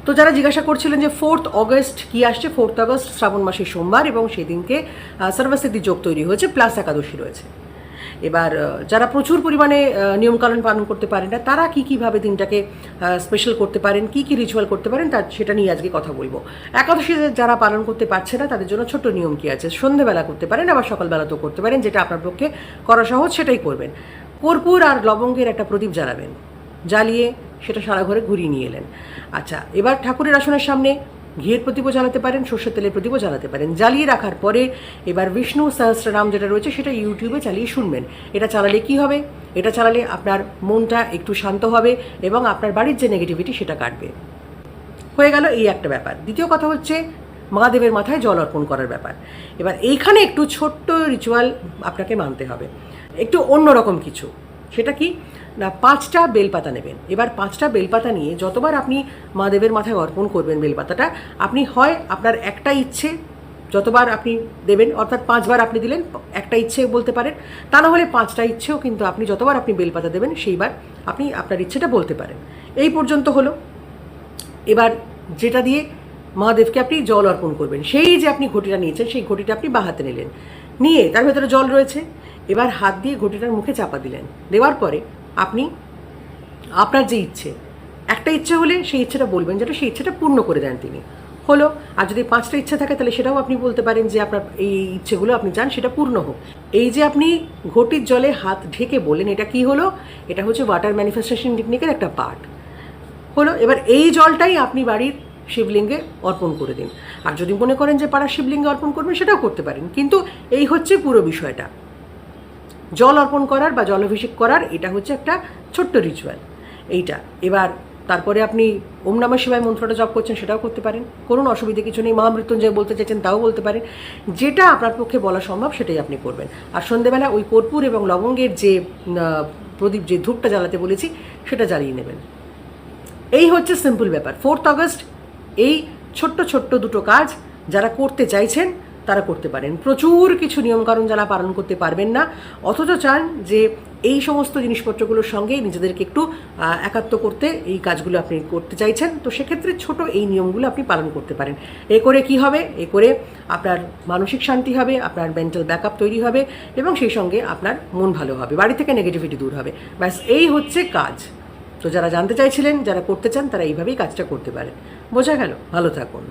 তো যারা জিজ্ঞাসা করছিলেন যে 4th অগস্ট কি আসছে, 4th অগস্ট শ্রাবণ মাসের সোমবার এবং সেদিনকে সর্বসিদ্ধি যোগ তৈরি হয়েছে, প্লাস একাদশী রয়েছে। এবার যারা প্রচুর পরিমাণে নিয়মকানুন পালন করতে পারেন না, তারা কীভাবে দিনটাকে স্পেশাল করতে পারেন, কী রিচুয়াল করতে পারেন, তার সেটা নিয়ে আজকে কথা বলবো। একাদশী যারা পালন করতে পারছে না তাদের জন্য ছোট্ট নিয়ম কী আছে, সন্ধ্যেবেলা করতে পারেন, আবার সকালবেলাতেও করতে পারেন, যেটা আপনার পক্ষে করা সহজ সেটাই করবেন। কর্পূর আর লবঙ্গের একটা প্রদীপ জ্বালাবেন, জ্বালিয়ে সেটা সারা ঘরে ঘুরিয়ে নিয়ে এলেন। আচ্ছা, এবার ঠাকুরের আসনের সামনে ঘিয়ের প্রদীপও জ্বালাতে পারেন, সর্ষের তেলের প্রদীপও জ্বালাতে পারেন। জ্বালিয়ে রাখার পরে এবার বিষ্ণু সহস্রনাম যেটা রয়েছে সেটা ইউটিউবে চালিয়ে শুনবেন। এটা চালালে কি হবে, এটা চালালে আপনার মনটা একটু শান্ত হবে এবং আপনার বাড়ির যে নেগেটিভিটি সেটা কাটবে। হয়ে গেল এই একটা ব্যাপার। দ্বিতীয় কথা হচ্ছে মহাদেবের মাথায় জল অর্পণ করার ব্যাপার। এবার এইখানে একটু ছোট্ট রিচুয়াল আপনাকে মানতে হবে, একটু অন্যরকম কিছু। সেটা কি না, 5টা বেলপাতা নেবেন। এবার 5টা বেলপাতা নিয়ে যতবার আপনি মহাদেবের মাথায় অর্পণ করবেন বেলপাতাটা, আপনি হয় আপনার একটা ইচ্ছে যতবার আপনি দেবেন, অর্থাৎ 5বার আপনি দিলেন, একটা ইচ্ছে বলতে পারেন, তা না হলে 5টা ইচ্ছেও কিন্তু আপনি যতবার আপনি বেলপাতা দেবেন সেইবার আপনি আপনার ইচ্ছেটা বলতে পারেন। এই পর্যন্ত হলো। এবার যেটা দিয়ে মহাদেবকে আপনি জল অর্পণ করবেন, সেই যে আপনি ঘটিটা নিয়েছেন সেই ঘটিটা আপনি বাঁ হাতে নিলেন, নিয়ে তার ভেতরে জল রয়েছে। এবার হাত দিয়ে ঘটিটার মুখে চাপা দিলেন। দেওয়ার পরে আপনি আপনার যে ইচ্ছে, একটা ইচ্ছে হলে সেই ইচ্ছেটা বলবেন, যেটা সেই ইচ্ছেটা পূর্ণ করে দেন তিনি, হলো। আর যদি 5টা ইচ্ছা থাকে তাহলে সেটাও আপনি বলতে পারেন যে আপনার এই ইচ্ছেগুলো আপনি চান সেটা পূর্ণ হোক। এই যে আপনি ঘটির জলে হাত ঢেকে বললেন, এটা কি হলো, এটা হচ্ছে ওয়াটার ম্যানিফেস্টেশন টেকনিকের একটা পার্ট হলো। এবার এই জলটাই আপনি বাড়ির শিবলিঙ্গে অর্পণ করে দিন। আর যদি মনে করেন যে পাড়ার শিবলিঙ্গে অর্পণ করবেন সেটাও করতে পারেন, কিন্তু এই হচ্ছে পুরো বিষয়টা। জল অর্পণ করার বা জলাভিষেক করার এটা হচ্ছে একটা ছোট্ট রিচুয়াল এইটা। এবার তারপরে আপনি ওম নমঃ শিবায় মন্ত্রটা জপ করছেন সেটাও করতে পারেন, কোনো অসুবিধে কিছু নেই। মহামৃত্যুঞ্জয় বলতে চাইছেন তাও বলতে পারেন, যেটা আপনার পক্ষে বলা সম্ভব সেটাই আপনি করবেন। আর সন্ধ্যেবেলা ওই কর্পূর এবং লবঙ্গের যে প্রদীপ, যে ধূপটা জ্বালাতে বলেছি সেটা জ্বালিয়ে নেবেন। এই হচ্ছে সিম্পল ব্যাপার। 4th অগস্ট এই ছোট্ট ছোট্ট দুটো কাজ যারা করতে চাইছেন তারা করতে পারেন। প্রচুর কিছু নিয়মকানুন যারা পালন করতে পারবেন না, অথচ চান যে এই সমস্ত জিনিসপত্রগুলোর সঙ্গে নিজেদেরকে একটু একাত্ম করতে, এই কাজগুলো আপনি করতে চাইছেন, তো সেক্ষেত্রে ছোট এই নিয়মগুলো আপনি পালন করতে পারেন। এ করে কি হবে, এ করে আপনার মানসিক শান্তি হবে, আপনার মেন্টাল ব্যাকআপ তৈরি হবে এবং সেই সঙ্গে আপনার মন ভালো হবে, বাড়ি থেকে নেগেটিভিটি দূর হবে। ব্যাস এই হচ্ছে কাজ। তো যারা জানতে চাইছিলেন, যারা করতে চান, তারা এইভাবেই কাজটা করতে পারেন। বোঝা গেল? ভালো থাকুন।